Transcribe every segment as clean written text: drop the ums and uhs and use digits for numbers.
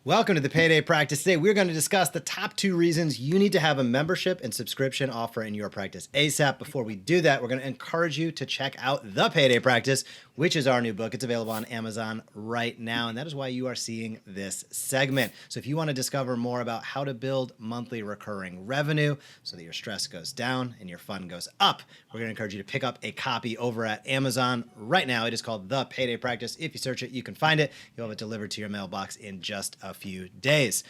Welcome to the Payday Practice. Today, we're going to discuss the top 2 reasons you need to have a membership and subscription offer in your practice ASAP. Before we do that, we're going to encourage you to check out The Payday Practice, which is our new book. It's available on Amazon right now, and that is why you are seeing this segment. So if you want to discover more about how to build monthly recurring revenue so that your stress goes down and your fun goes up, we're going to encourage you to pick up a copy over at Amazon right now. It is called The Payday Practice. If you search it, you can find it. You'll have it delivered to your mailbox in just a few days.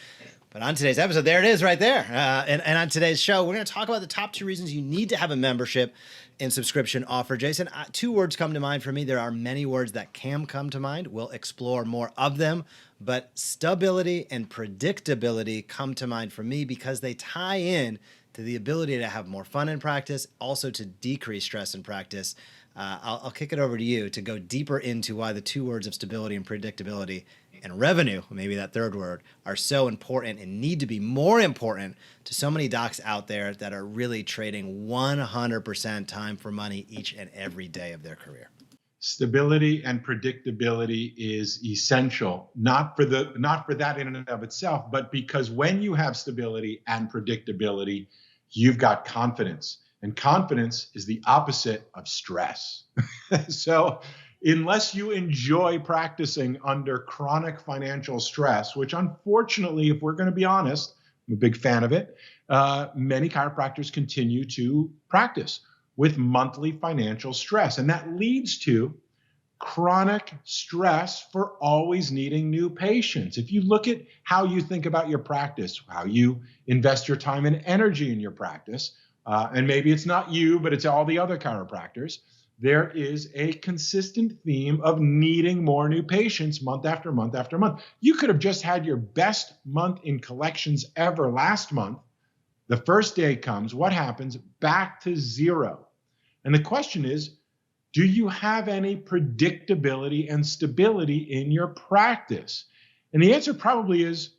But on today's episode, there it is right there. And on today's show, we're going to talk about the top 2 reasons you need to have a membership and subscription offer. Jason, 2 words come to mind for me. There are many words that can come to mind. We'll explore more of them. But stability and predictability come to mind for me because they tie in to the ability to have more fun in practice, also to decrease stress in practice. I'll kick it over to you to go deeper into why the 2 words of stability and predictability and revenue, maybe that 3rd word, are so important and need to be more important to so many docs out there that are really trading 100% time for money each and every day of their career. Stability and predictability is essential, not for that in and of itself, but because when you have stability and predictability, you've got confidence. And confidence is the opposite of stress. So unless you enjoy practicing under chronic financial stress, which unfortunately, if we're going to be honest, I'm a big fan of it, many chiropractors continue to practice with monthly financial stress. And that leads to chronic stress for always needing new patients. If you look at how you think about your practice, how you invest your time and energy in your practice, and maybe it's not you, but it's all the other chiropractors, there is a consistent theme of needing more new patients month after month after month. You could have just had your best month in collections ever last month. The first day comes, what happens? Back to zero. And the question is, do you have any predictability and stability in your practice? And the answer probably is,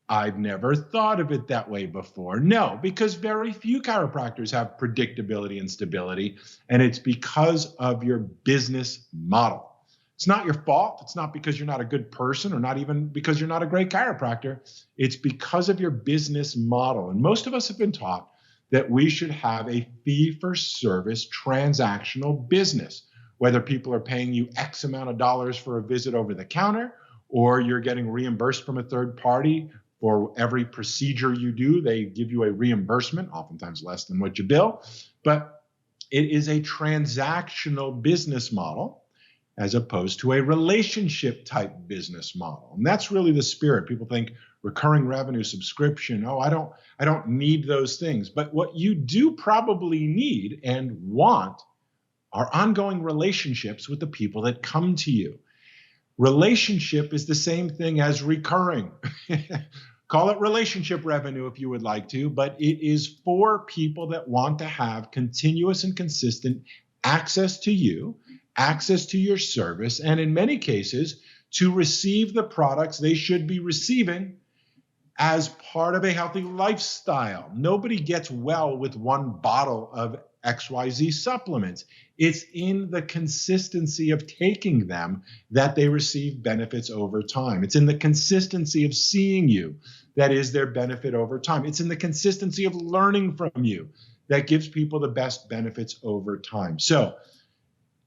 I've never thought of it that way before. No, because very few chiropractors have predictability and stability, and it's because of your business model. It's not your fault. It's not because you're not a good person or not even because you're not a great chiropractor. It's because of your business model. And most of us have been taught that we should have a fee-for-service transactional business, whether people are paying you X amount of dollars for a visit over the counter, or you're getting reimbursed from a third party for every procedure you do. They give you a reimbursement, oftentimes less than what you bill. But it is a transactional business model as opposed to a relationship type business model. And that's really the spirit. People think recurring revenue, subscription, I don't need those things. But what you do probably need and want are ongoing relationships with the people that come to you. Relationship is the same thing as recurring. Call it relationship revenue if you would like to, but it is for people that want to have continuous and consistent access to you, access to your service, and in many cases, to receive the products they should be receiving as part of a healthy lifestyle. Nobody gets well with one bottle of XYZ supplements. It's in the consistency of taking them that they receive benefits over time. It's in the consistency of seeing you that is their benefit over time. It's in the consistency of learning from you that gives people the best benefits over time. So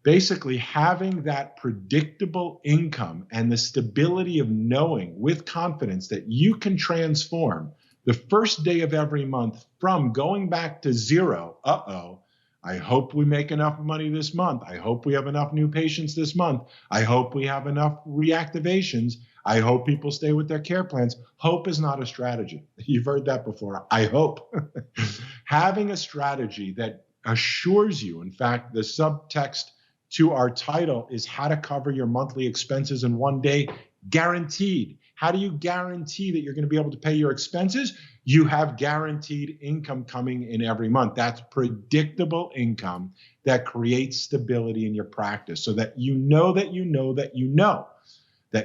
basically, having that predictable income and the stability of knowing with confidence that you can transform the first day of every month from going back to zero, I hope we make enough money this month. I hope we have enough new patients this month. I hope we have enough reactivations. I hope people stay with their care plans. Hope is not a strategy. You've heard that before. I hope. Having a strategy that assures you, in fact, the subtext to our title is how to cover your monthly expenses in one day, guaranteed. How do you guarantee that you're going to be able to pay your expenses? You have guaranteed income coming in every month. That's predictable income that creates stability in your practice so that you know that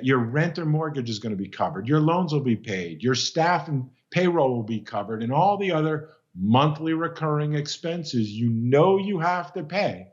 your rent or mortgage is going to be covered, your loans will be paid, your staff and payroll will be covered, and all the other monthly recurring expenses you have to pay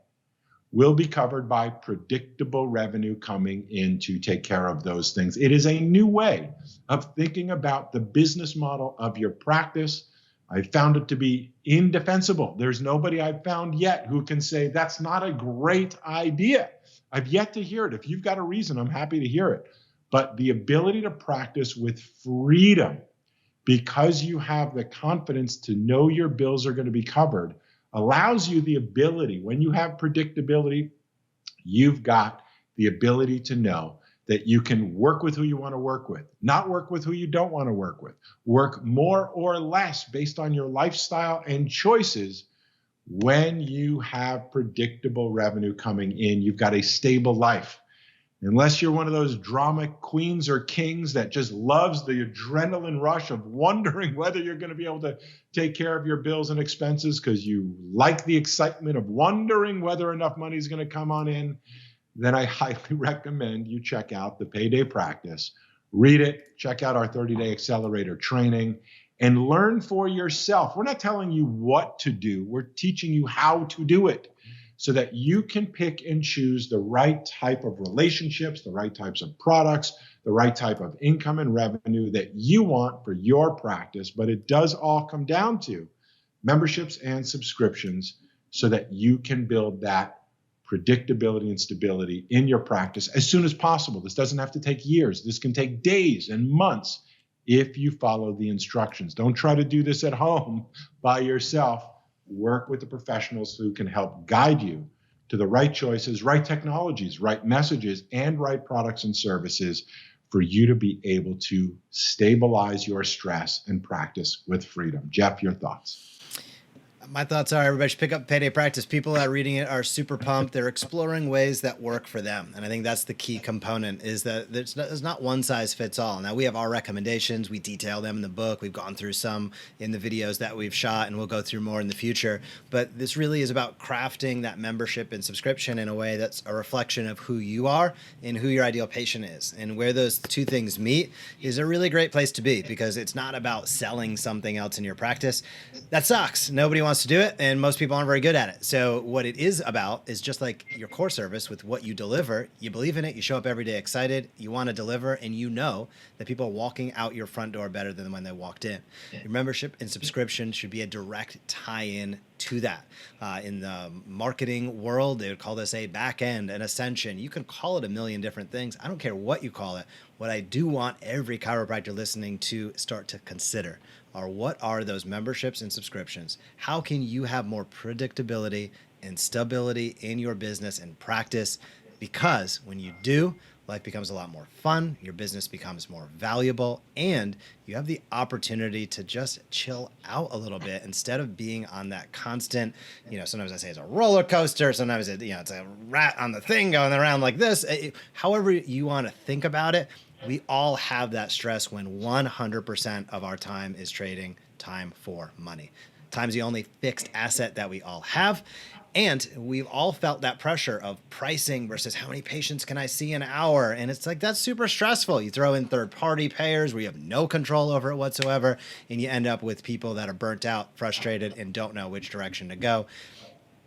will be covered by predictable revenue coming in to take care of those things. It is a new way of thinking about the business model of your practice. I found it to be indefensible. There's nobody I've found yet who can say that's not a great idea. I've yet to hear it. If you've got a reason, I'm happy to hear it. But the ability to practice with freedom, because you have the confidence to know your bills are going to be covered, allows you the ability, when you have predictability, you've got the ability to know that you can work with who you want to work with, not work with who you don't want to work with, work more or less based on your lifestyle and choices. When you have predictable revenue coming in, you've got a stable life. Unless you're one of those drama queens or kings that just loves the adrenaline rush of wondering whether you're going to be able to take care of your bills and expenses because you like the excitement of wondering whether enough money is going to come on in, then I highly recommend you check out the Payday Practice. Read it, check out our 30-day accelerator training, and learn for yourself. We're not telling you what to do. We're teaching you how to do it, so that you can pick and choose the right type of relationships, the right types of products, the right type of income and revenue that you want for your practice. But it does all come down to memberships and subscriptions so that you can build that predictability and stability in your practice as soon as possible. This doesn't have to take years. This can take days and months if you follow the instructions. Don't try to do this at home by yourself. Work with the professionals who can help guide you to the right choices, right technologies, right messages, and right products and services for you to be able to stabilize your stress and practice with freedom. Jeff, your thoughts? My thoughts are everybody should pick up Payday Practice. People that are reading it are super pumped. They're exploring ways that work for them. And I think that's the key component, is that there's not one size fits all. Now, we have our recommendations. We detail them in the book. We've gone through some in the videos that we've shot, and we'll go through more in the future. But this really is about crafting that membership and subscription in a way that's a reflection of who you are and who your ideal patient is. And where those two things meet is a really great place to be, because it's not about selling something else in your practice. That sucks. Nobody wants to do it, and most people aren't very good at it. So what it is about is just like your core service with what you deliver. You believe in it, you show up every day excited, you want to deliver, and you know that people are walking out your front door better than when they walked in. Your membership and subscription should be a direct tie-in to that. In the marketing world, they would call this a back end, an ascension. You can call it a million different things. I don't care what you call it. What I do want every chiropractor listening to start to consider are, what are those memberships and subscriptions? How can you have more predictability and stability in your business and practice? Because when you do, life becomes a lot more fun, your business becomes more valuable, and you have the opportunity to just chill out a little bit instead of being on that constant, sometimes I say it's a roller coaster, sometimes it's a rat on the thing going around like this. However you want to think about it, we all have that stress when 100% of our time is trading time for money. Time's the only fixed asset that we all have. And we've all felt that pressure of pricing versus how many patients can I see an hour? And it's like, that's super stressful. You throw in third-party payers where you have no control over it whatsoever, and you end up with people that are burnt out, frustrated, and don't know which direction to go.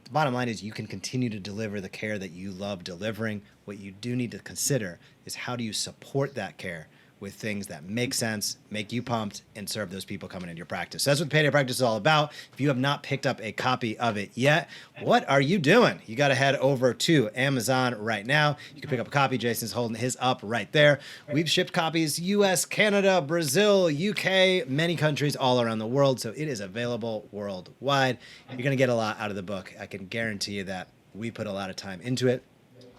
The bottom line is you can continue to deliver the care that you love delivering. What you do need to consider is, how do you support that care with things that make sense, make you pumped, and serve those people coming into your practice. So that's what Payday Practice is all about. If you have not picked up a copy of it yet, what are you doing? You got to head over to Amazon right now. You can pick up a copy. Jason's holding his up right there. We've shipped copies US, Canada, Brazil, UK, many countries all around the world. So it is available worldwide. You're going to get a lot out of the book. I can guarantee you that. We put a lot of time into it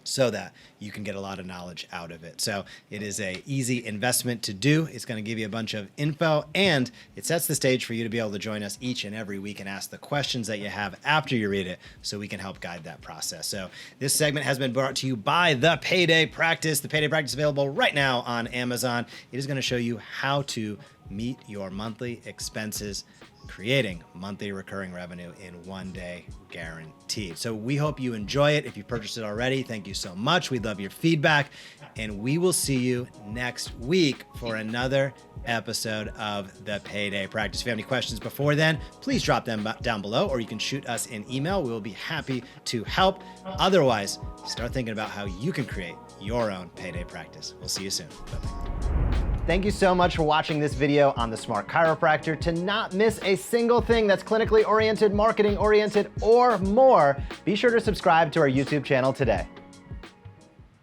so that you can get a lot of knowledge out of it. So it is a easy investment to do. It's going to give you a bunch of info, and it sets the stage for you to be able to join us each and every week and ask the questions that you have after you read it, so we can help guide that process. So this segment has been brought to you by the Payday Practice. The Payday Practice is available right now on Amazon. It is going to show you how to meet your monthly expenses, creating monthly recurring revenue in 1 day guaranteed. So we hope you enjoy it. If you purchased it already, thank you so much. We love your feedback, and we will see you next week for another episode of the Payday Practice. If you have any questions before then, please drop them down below, or you can shoot us an email. We will be happy to help. Otherwise, start thinking about how you can create your own payday practice. We'll see you soon. Bye-bye. Thank you so much for watching this video on The Smart Chiropractor. To not miss a single thing that's clinically oriented, marketing oriented, or more, be sure to subscribe to our YouTube channel today.